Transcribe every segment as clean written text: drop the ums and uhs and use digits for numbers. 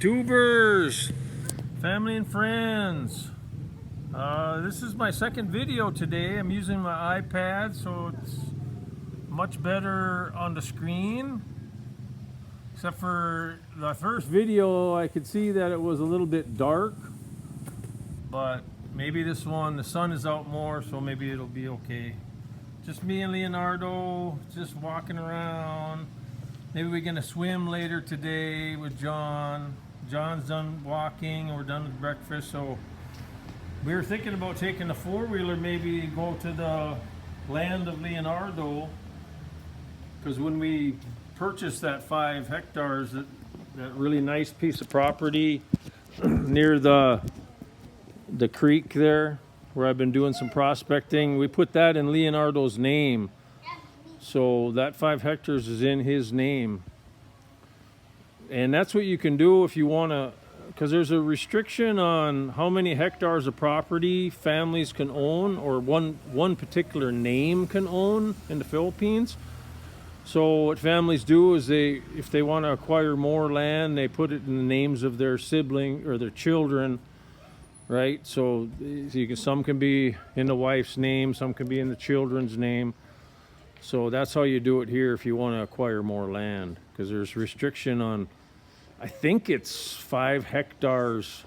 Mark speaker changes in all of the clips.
Speaker 1: YouTubers, family and friends. This is my second video today. I'm using my iPad, so it's much better on the screen. Except for the first video, I could see that it was a little bit dark. But maybe this one, the sun is out more, so maybe it'll be okay. Just me and Leonardo, just walking around. Maybe we're gonna swim later today with John. John's done walking and we're done with breakfast, so we were thinking about taking the four-wheeler, maybe go to the land of Leonardo, because when we purchased that 5 hectares, that really nice piece of property near the creek there, where I've been doing some prospecting, we put that in Leonardo's name. So that 5 hectares is in his name. And that's what you can do if you want to, because there's a restriction on how many hectares of property families can own, or one particular name can own in the Philippines. So what families do is if they want to acquire more land, they put it in the names of their sibling or their children, right? So some can be in the wife's name, some can be in the children's name. So that's how you do it here if you want to acquire more land, because there's restriction on, I think it's 5 hectares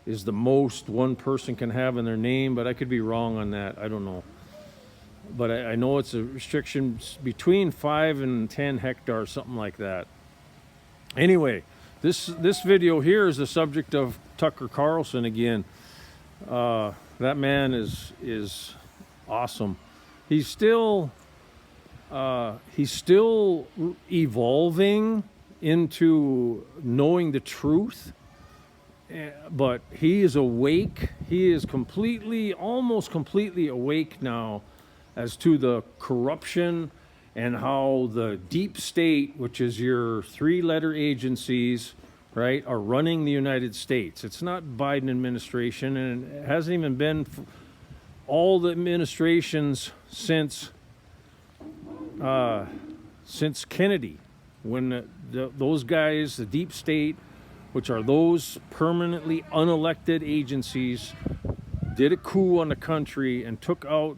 Speaker 1: is the most one person can have in their name, but I could be wrong on that. I don't know. But I know it's a restriction between 5 and 10 hectares, something like that. Anyway, this video here is the subject of Tucker Carlson again. That man is awesome. He's still evolving into knowing the truth, but he is awake. He is almost completely awake now as to the corruption and how the deep state, which is your 3-letter agencies, right, are running the United States. It's not Biden administration, and it hasn't even been all the administrations since Kennedy, when those guys, the deep state, which are those permanently unelected agencies, did a coup on the country and took out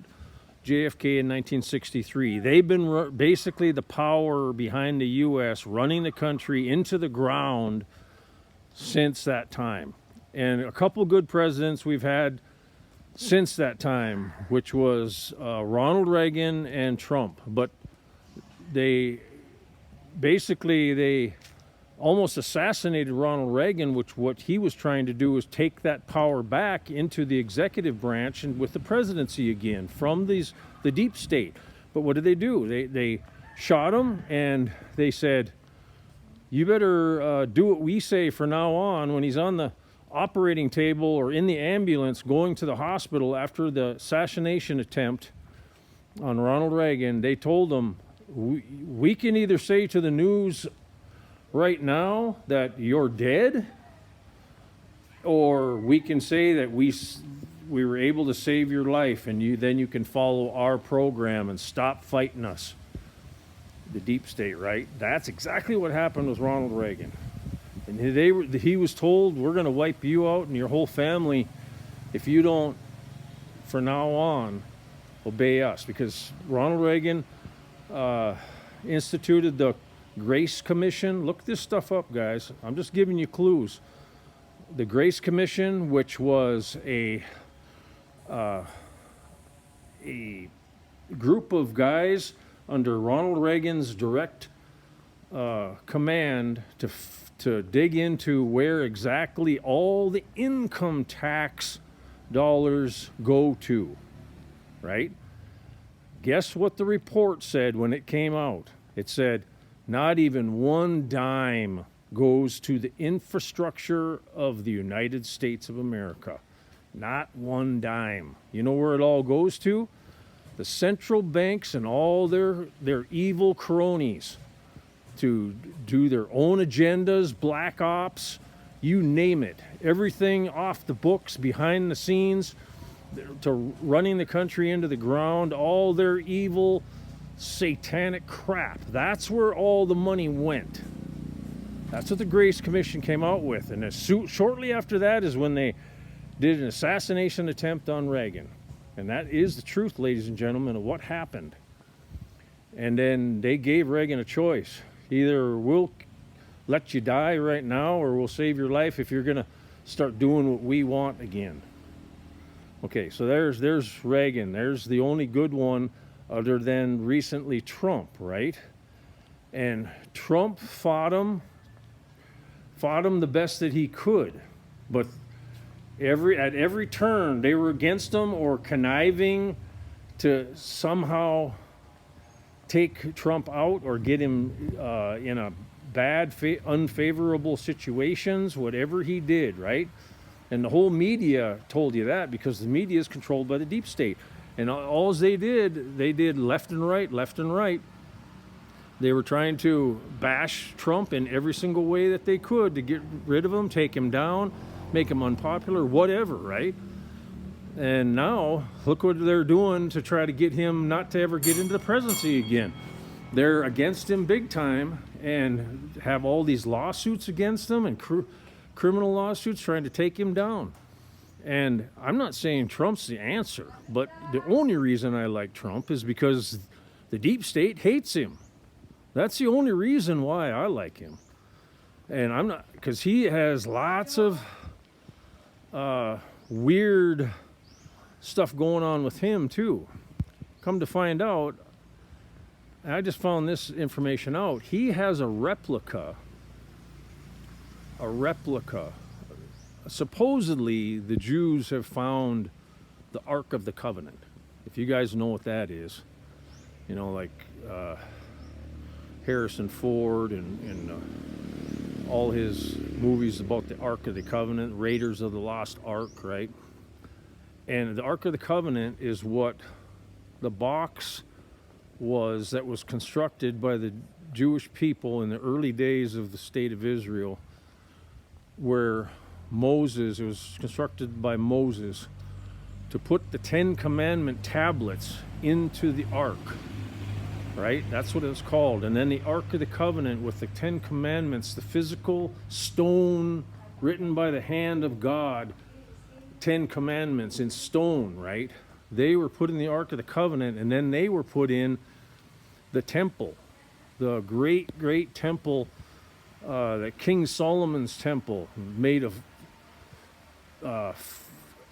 Speaker 1: JFK in 1963. They've been basically the power behind the U.S. running the country into the ground since that time. And a couple good presidents we've had since that time, which was Ronald Reagan and Trump. But they almost assassinated Ronald Reagan, which what he was trying to do was take that power back into the executive branch and with the presidency again from the deep state. But what did they do? They shot him, and they said, you better do what we say from now on. When he's on the operating table or in the ambulance going to the hospital after the assassination attempt on Ronald Reagan, they told him, we can either say to the news right now that you're dead, or we can say that we were able to save your life, and then you can follow our program and stop fighting us. The deep state, right? That's exactly what happened with Ronald Reagan. And he was told, we're going to wipe you out and your whole family if you don't, from now on, obey us. Because Ronald Reagan instituted the Grace Commission. Look this stuff up, guys. I'm just giving you clues. The Grace Commission, which was a group of guys under Ronald Reagan's direct command to dig into where exactly all the income tax dollars go to, right? Guess what the report said when it came out? It said, not even 1 dime goes to the infrastructure of the United States of America. Not 1 dime. You know where it all goes to? The central banks and all their evil cronies to do their own agendas, black ops, you name it. Everything off the books, behind the scenes, to running the country into the ground, all their evil satanic crap. That's where all the money went. That's what the Grace Commission came out with. And shortly after that is when they did an assassination attempt on Reagan. And that is the truth, ladies and gentlemen, of what happened. And then they gave Reagan a choice. Either we'll let you die right now, or we'll save your life if you're going to start doing what we want again. Okay, so there's Reagan. There's the only good one other than recently Trump, right? And Trump fought him the best that he could. But at every turn, they were against him or conniving to somehow take Trump out or get him in a bad, unfavorable situations, whatever he did, right? And the whole media told you that, because the media is controlled by the deep state. And all they did left and right, left and right. They were trying to bash Trump in every single way that they could to get rid of him, take him down, make him unpopular, whatever, right? And now, look what they're doing to try to get him not to ever get into the presidency again. They're against him big time and have all these lawsuits against him and criminal lawsuits trying to take him down. And I'm not saying Trump's the answer, but the only reason I like Trump is because the deep state hates him. That's the only reason why I like him. And I'm not, because he has lots of weird stuff going on with him too. Come to find out, I just found this information out. He has a replica. Supposedly, the Jews have found the Ark of the Covenant. If you guys know what that is, you know, like Harrison Ford and all his movies about the Ark of the Covenant, Raiders of the Lost Ark, right? And the Ark of the Covenant is what the box was that was constructed by the Jewish people in the early days of the state of Israel, where Moses, it was constructed by Moses to put the 10 Commandment tablets into the Ark, right? That's what it's called. And then the Ark of the Covenant with the 10 Commandments, the physical stone written by the hand of God, 10 Commandments in stone, right? They were put in the Ark of the Covenant, and then they were put in the temple, the great, great temple, the King Solomon's temple, made of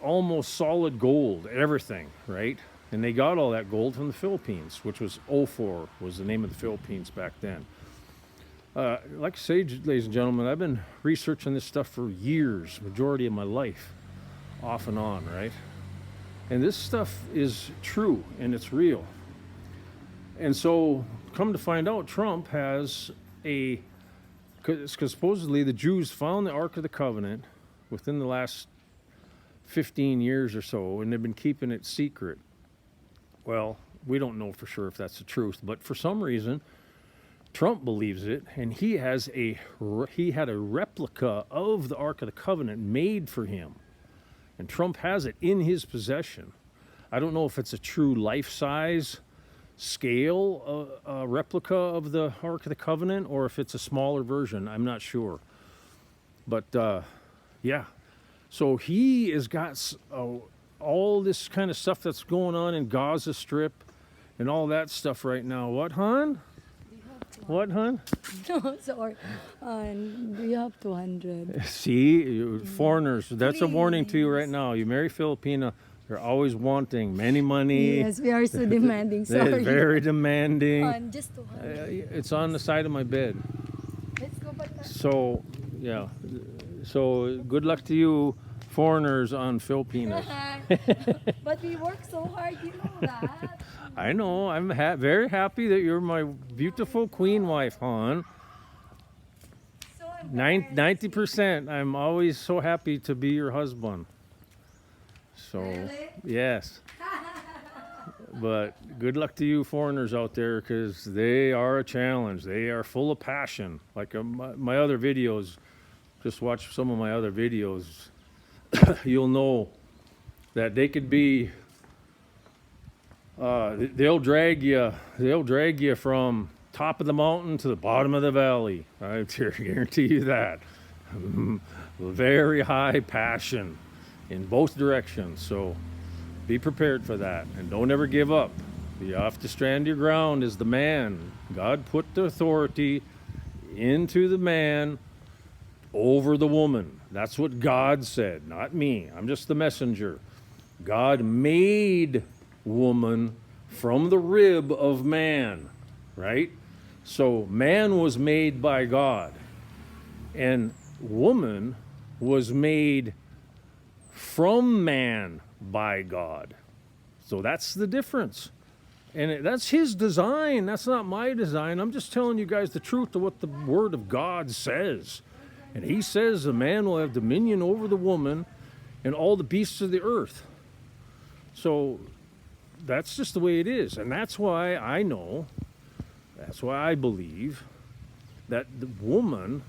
Speaker 1: almost solid gold, everything, right? And they got all that gold from the Philippines, which was Ophir, was the name of the Philippines back then. Like I say, ladies and gentlemen, I've been researching this stuff for years, majority of my life, off and on, right? And this stuff is true, and it's real. And so, come to find out, Trump has because supposedly the Jews found the Ark of the Covenant within the last 15 years or so, and they've been keeping it secret. Well, we don't know for sure if that's the truth, but for some reason, Trump believes it, and he had a replica of the Ark of the Covenant made for him, and Trump has it in his possession. I don't know if it's a true life-size scale replica of the Ark of the Covenant, or if it's a smaller version. I'm not sure, but yeah. So he has got all this kind of stuff that's going on in Gaza Strip and all that stuff right now. What, hon? What, hon?
Speaker 2: No, sorry. We have 200.
Speaker 1: See, foreigners, that's a warning to you right now. You marry Filipina, they're always wanting many money.
Speaker 2: Yes, we are so demanding.
Speaker 1: They're
Speaker 2: Sorry.
Speaker 1: very demanding.
Speaker 2: Just 200.
Speaker 1: It's on the side of my bed.
Speaker 2: Let's go back.
Speaker 1: So, yeah. So, good luck to you, foreigners on Filipinas.
Speaker 2: But we work so hard, you know that.
Speaker 1: I know. I'm very happy that you're my beautiful queen wife, hon.
Speaker 2: So
Speaker 1: 90%. I'm always so happy to be your husband. So,
Speaker 2: Really?
Speaker 1: yes. But good luck to you foreigners out there, because they are a challenge. They are full of passion. Like my other videos, just watch some of my other videos. You'll know that they could be, they'll drag you from top of the mountain to the bottom of the valley. I guarantee you that. Very high passion in both directions. So be prepared for that, and don't ever give up. You have to stand your ground as the man. God put the authority into the man over the woman. That's what God said, not me. I'm just the messenger. God made woman from the rib of man, right? So man was made by God, and woman was made from man by God. So that's the difference. And that's his design. That's not my design. I'm just telling you guys the truth of what the Word of God says. And he says a man will have dominion over the woman and all the beasts of the earth. So that's just the way it is. And that's why I know, that's why I believe that the woman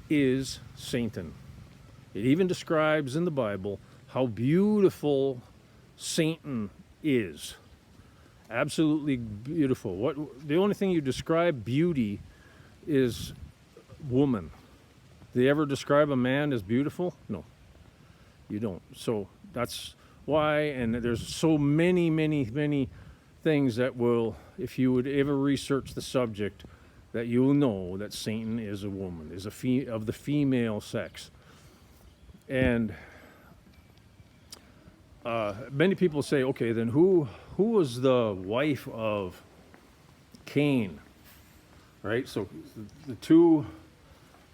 Speaker 1: is Satan. It even describes in the Bible how beautiful Satan is. Absolutely beautiful. The only thing you describe beauty is woman. Do they ever describe a man as beautiful? No, you don't. So that's why, and there's so many things that will, if you would ever research the subject, that you will know that Satan is a woman, is of the female sex. And many people say, okay, then who was the wife of Cain? Right? So the two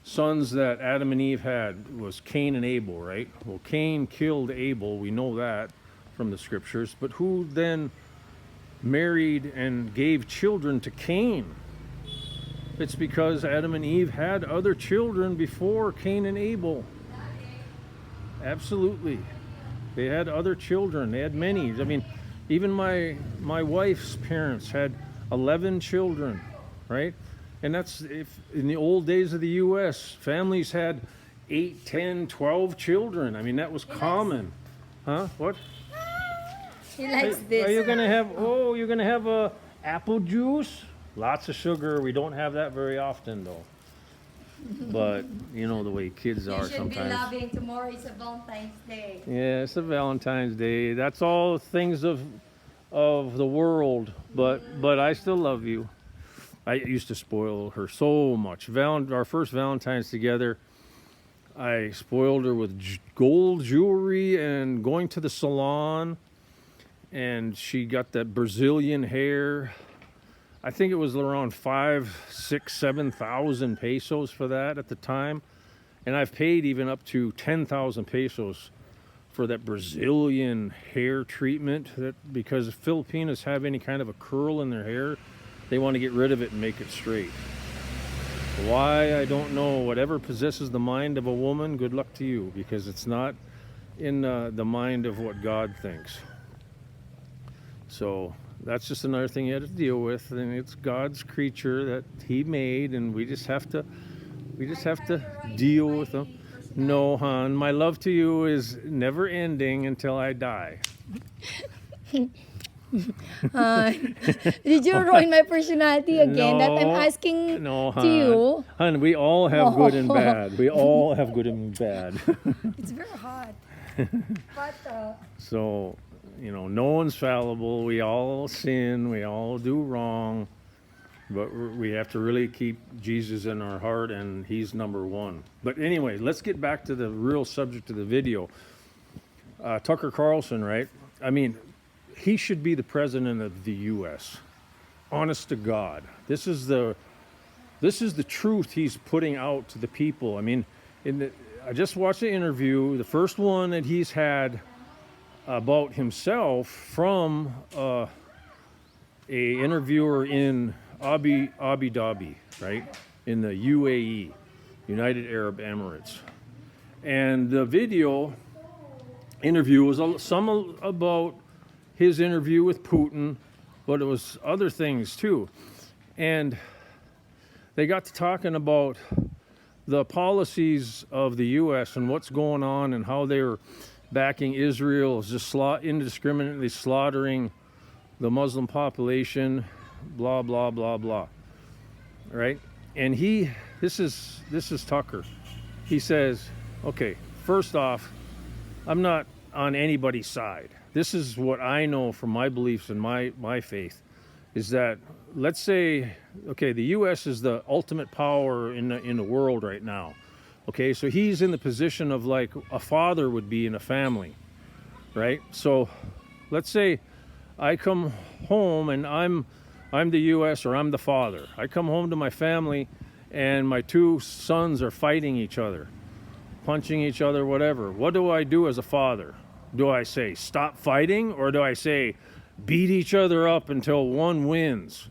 Speaker 1: sons that Adam and Eve had was Cain and Abel, right? Well, Cain killed Abel, we know that from the scriptures, but who then married and gave children to Cain? It's because Adam and Eve had other children before Cain and Abel. Absolutely. They had other children. They had many. I mean, even my wife's parents had 11 children, right? And that's, if in the old days of the U.S., families had 8, 10, 12 children. I mean, that was common. Huh? What?
Speaker 2: He likes this.
Speaker 1: Are you gonna have? Oh, you're gonna have apple juice? Lots of sugar. We don't have that very often, though. But you know the way kids are sometimes.
Speaker 2: You should be loving. Tomorrow is a Valentine's Day.
Speaker 1: Yeah, it's a Valentine's Day. That's all things of the world. But I still love you. I used to spoil her so much. Our first Valentine's together, I spoiled her with gold jewelry and going to the salon, and she got that Brazilian hair. I think it was around 5, 6, 7,000 pesos for that at the time. And I've paid even up to 10,000 pesos for that Brazilian hair treatment, because if Filipinos have any kind of a curl in their hair, they want to get rid of it and make it straight. Why, I don't know. Whatever possesses the mind of a woman, good luck to you, because it's not in the mind of what God thinks. So that's just another thing you have to deal with, and it's God's creature that he made, and we just have to deal with them. No, hon, my love to you is never ending until I die.
Speaker 2: Did you ruin my personality again? That I'm asking to you.
Speaker 1: Hon, we all have good and bad. We all have good and bad.
Speaker 2: It's very hot. But
Speaker 1: so, no one's fallible. We all sin. We all do wrong. But we have to really keep Jesus in our heart, and he's number one. But anyway, let's get back to the real subject of the video. Tucker Carlson, right? I mean, he should be the president of the U.S. Honest to God. This is the truth he's putting out to the people. I mean, I just watched the interview, the first one that he's had about himself from a interviewer in Abu Dhabi, right? In the UAE, United Arab Emirates. And the video interview was some about his interview with Putin, but it was other things too. And they got to talking about the policies of the U.S. and what's going on and how they were backing Israel, just indiscriminately slaughtering the Muslim population, blah, blah, blah, blah. right? And this is Tucker. He says, okay, first off, I'm not on anybody's side. This is what I know from my beliefs and my faith, is that, let's say, okay, the U.S. is the ultimate power in the world right now. Okay, so he's in the position of like a father would be in a family, right? So let's say I come home and I'm the U.S. or I'm the father. I come home to my family and my two sons are fighting each other, punching each other, whatever. What do I do as a father? Do I say stop fighting, or do I say beat each other up until one wins?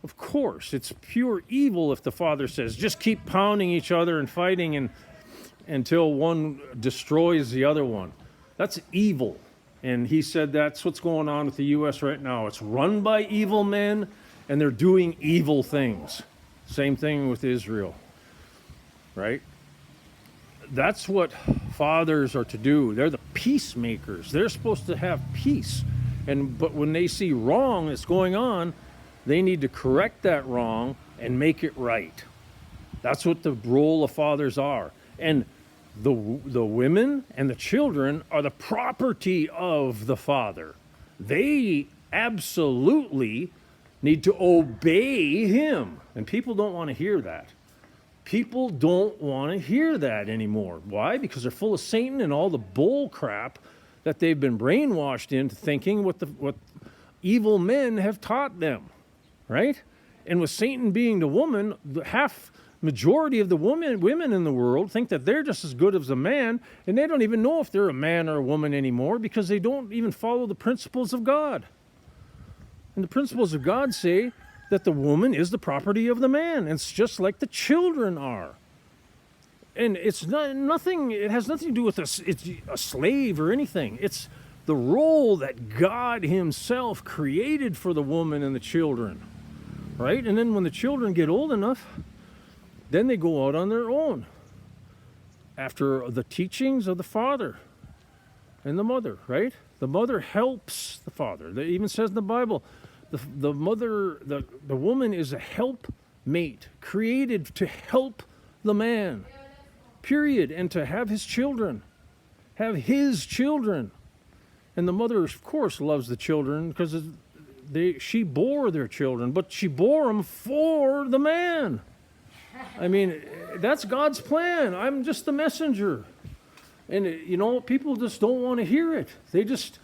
Speaker 1: Of course, it's pure evil if the father says just keep pounding each other and fighting until one destroys the other one. That's evil. And he said that's what's going on with the U.S. right now. It's run by evil men, and they're doing evil things. Same thing with Israel, right? That's what fathers are to do. They're the peacemakers. They're supposed to have peace. But when they see wrong that's going on, they need to correct that wrong and make it right. That's what the role of fathers are. And the women and the children are the property of the father. They absolutely need to obey him. And people don't want to hear that. People don't want to hear that anymore. Why? Because they're full of Satan and all the bull crap that they've been brainwashed into thinking what evil men have taught them, right? And with Satan being the woman, the majority of the women in the world think that they're just as good as a man, and they don't even know if they're a man or a woman anymore because they don't even follow the principles of God. And the principles of God say that the woman is the property of the man. It's just like the children are. And it has nothing to do with it's a slave or anything. It's the role that God himself created for the woman and the children, right? And then when the children get old enough, then they go out on their own after the teachings of the father and the mother, right? The mother helps the father. It even says in the Bible, the woman is a helpmate, created to help the man, period, and to have his children. And the mother, of course, loves the children because she bore their children, but she bore them for the man. I mean, that's God's plan. I'm just the messenger. And, people just don't want to hear it. They just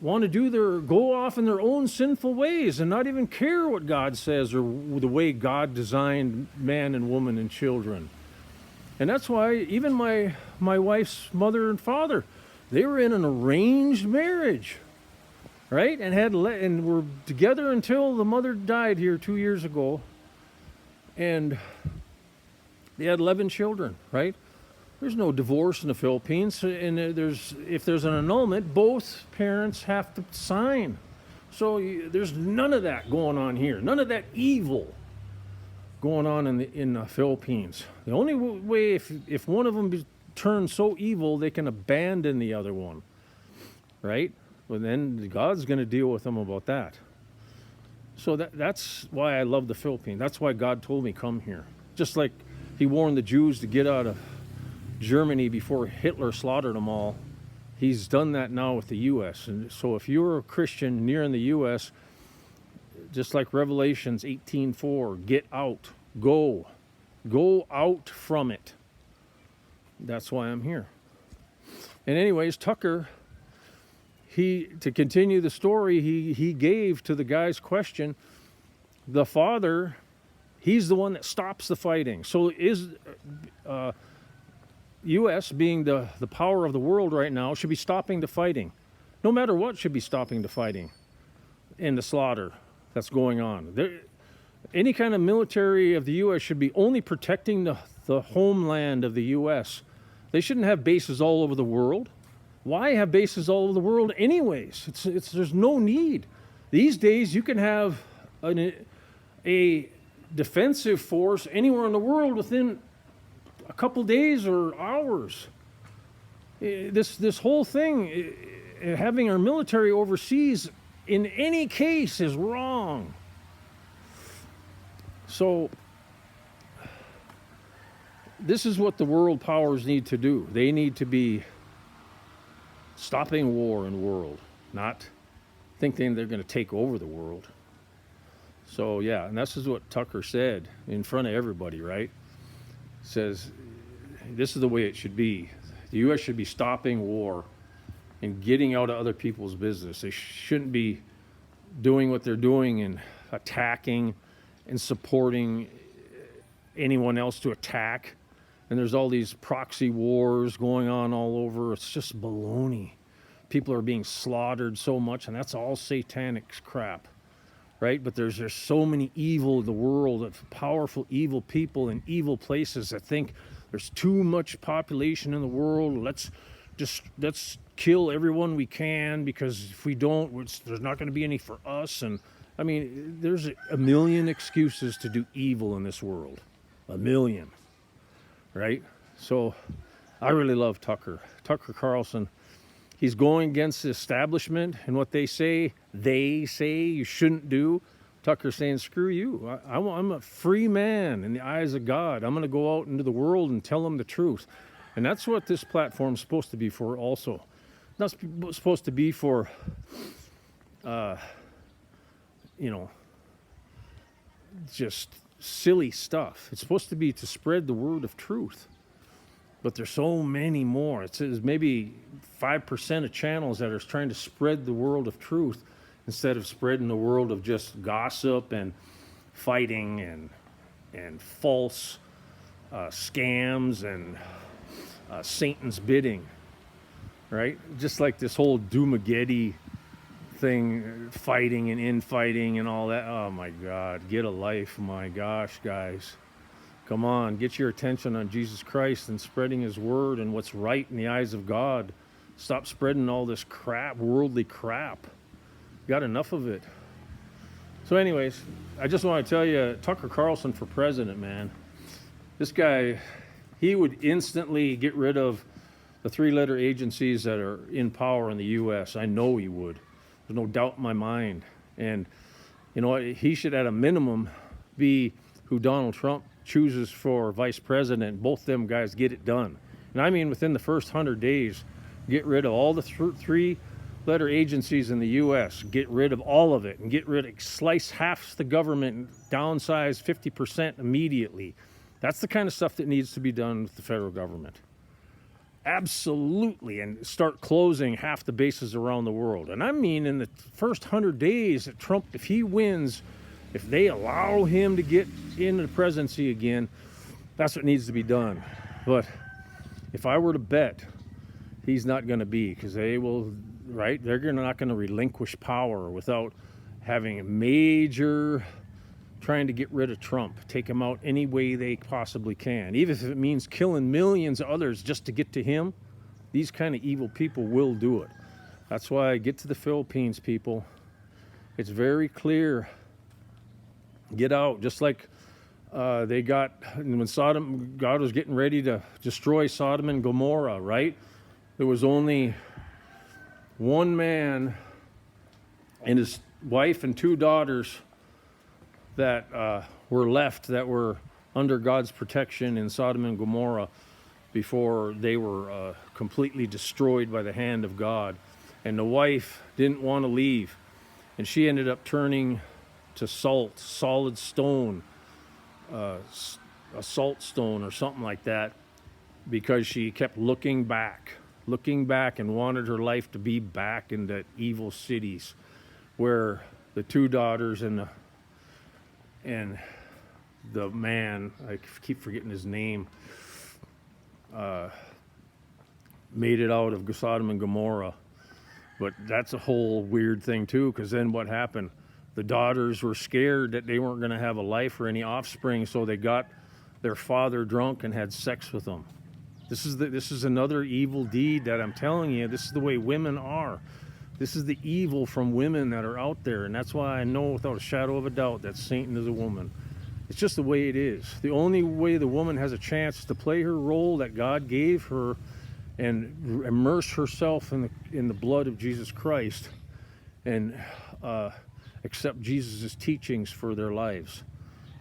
Speaker 1: want to go off in their own sinful ways and not even care what God says or the way God designed man and woman and children. And that's why even my wife's mother and father, they were in an arranged marriage, right? And were together until the mother died here 2 years ago. And they had 11 children, right? There's no divorce in the Philippines, and if there's an annulment, both parents have to sign. So there's none of that going on here, none of that evil going on in the Philippines. The only way, if one of them turns so evil, they can abandon the other one, right? Well, then God's going to deal with them about that. So that's why I love the Philippines. That's why God told me come here. Just like he warned the Jews to get out of Germany before Hitler slaughtered them all. He's done that now with the U.S. And so if you're a Christian near in the U.S., just like Revelations 18:4, get out, go out from it. That's why I'm here. And anyways, Tucker, to continue the story, he gave to the guy's question, the father, he's the one that stops the fighting. So is U.S. being the power of the world right now should be stopping the fighting. No matter what, should be stopping the fighting and the slaughter that's going on. Any kind of military of the U.S. should be only protecting the homeland of the U.S. They shouldn't have bases all over the world. Why have bases all over the world anyways? There's no need. These days you can have a defensive force anywhere in the world within a couple days or hours. This whole thing, having our military overseas in any case is wrong. So this is what the world powers need to do. They need to be stopping war in the world, not thinking they're going to take over the world. So yeah, and this is what Tucker said in front of everybody, right? Says this is the way it should be. The U.S. should be stopping war and getting out of other people's business. They shouldn't be doing what they're doing and attacking and supporting anyone else to attack. And there's all these proxy wars going on all over. It's just baloney. People are being slaughtered so much, and that's all satanic crap, right? But there's so many evil in the world, of powerful evil people in evil places that think there's too much population in the world. Let's kill everyone we can, because if we don't, there's not going to be any for us. And I mean, there's a million excuses to do evil in this world. A million. Right? So I really love Tucker Carlson. He's going against the establishment and what they say you shouldn't do. Tucker's saying, screw you. I'm a free man in the eyes of God. I'm going to go out into the world and tell them the truth. And that's what this platform's supposed to be for also. Not supposed to be for, just silly stuff. It's supposed to be to spread the word of truth. But there's so many more. It says maybe 5% of channels that are trying to spread the world of truth instead of spreading the world of just gossip and fighting and false scams and Satan's bidding, right? Just like this whole Doomageddon thing, fighting and infighting and all that. Oh my God, get a life. My gosh, guys. Come on, get your attention on Jesus Christ and spreading his word and what's right in the eyes of God. Stop spreading all this crap, worldly crap. Got enough of it. So anyways, I just want to tell you, Tucker Carlson for president, man. This guy, he would instantly get rid of the three-letter agencies that are in power in the U.S. I know he would. There's no doubt in my mind. And you know what? He should at a minimum be who Donald Trump chooses for vice president. Both them guys get it done. And I mean within the first 100 days, get rid of all the three-letter agencies in the U.S. Get rid of all of it and slice half the government, downsize 50% immediately. That's the kind of stuff that needs to be done with the federal government. Absolutely. And start closing half the bases around the world. And I mean in the first 100 days that Trump, if he wins, if they allow him to get into the presidency again, that's what needs to be done. But if I were to bet, he's not going to be, because they will, right? They're not going to relinquish power without having a major trying to get rid of Trump, take him out any way they possibly can. Even if it means killing millions of others just to get to him, these kind of evil people will do it. That's why I get to the Philippines, people. It's very clear. Get out, just like they got when God was getting ready to destroy Sodom and Gomorrah, right? There was only one man and his wife and two daughters that were left, that were under God's protection in Sodom and Gomorrah before they were completely destroyed by the hand of God. And the wife didn't want to leave, and she ended up turning to solid stone, a salt stone or something like that, because she kept looking back and wanted her life to be back in the evil cities where the two daughters and the man, I keep forgetting his name, made it out of Sodom and Gomorrah. But that's a whole weird thing too, because then what happened? The daughters were scared that they weren't going to have a life or any offspring, so they got their father drunk and had sex with them. This is another evil deed that I'm telling you. This is the way women are. This is the evil from women that are out there, and that's why I know without a shadow of a doubt that Satan is a woman. It's just the way it is. The only way the woman has a chance to play her role that God gave her and immerse herself in the blood of Jesus Christ and accept Jesus' teachings for their lives.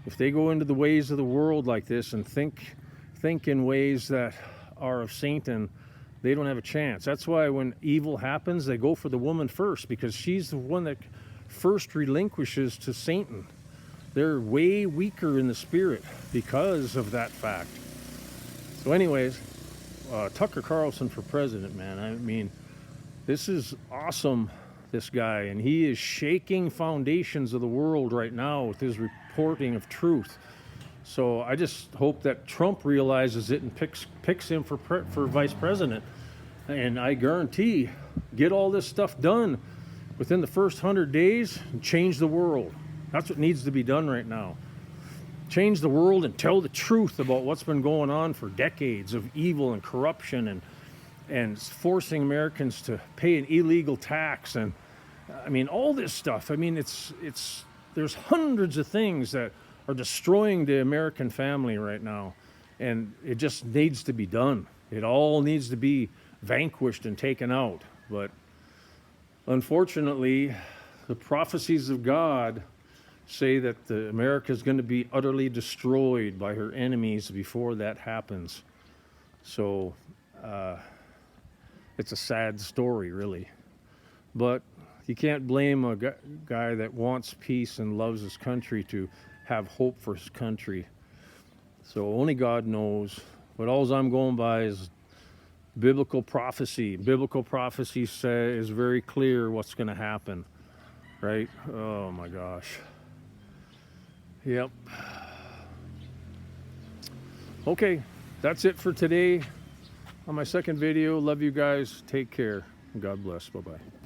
Speaker 1: if they go into the ways of the world like this and think in ways that are of Satan, they don't have a chance. That's why when evil happens, they go for the woman first, because she's the one that first relinquishes to Satan. They're way weaker in the spirit because of that fact. So anyways, Tucker Carlson for president, man. I mean, this is awesome, this guy, and he is shaking foundations of the world right now with his reporting of truth. So I just hope that Trump realizes it and picks him for vice president. And I guarantee, get all this stuff done within the first 100 days and change the world. That's what needs to be done right now. Change the world and tell the truth about what's been going on for decades of evil and corruption and forcing Americans to pay an illegal tax. And I mean, all this stuff. I mean, there's hundreds of things that are destroying the American family right now. And it just needs to be done. It all needs to be vanquished and taken out. But unfortunately, the prophecies of God say that America is going to be utterly destroyed by her enemies before that happens. So it's a sad story, really. But you can't blame a guy that wants peace and loves his country to have hope for his country. So only God knows. But all I'm going by is biblical prophecy. Biblical prophecy is very clear what's going to happen, right? Oh my gosh. Yep. Okay, that's it for today on my second video. Love you guys. Take care. God bless. Bye-bye.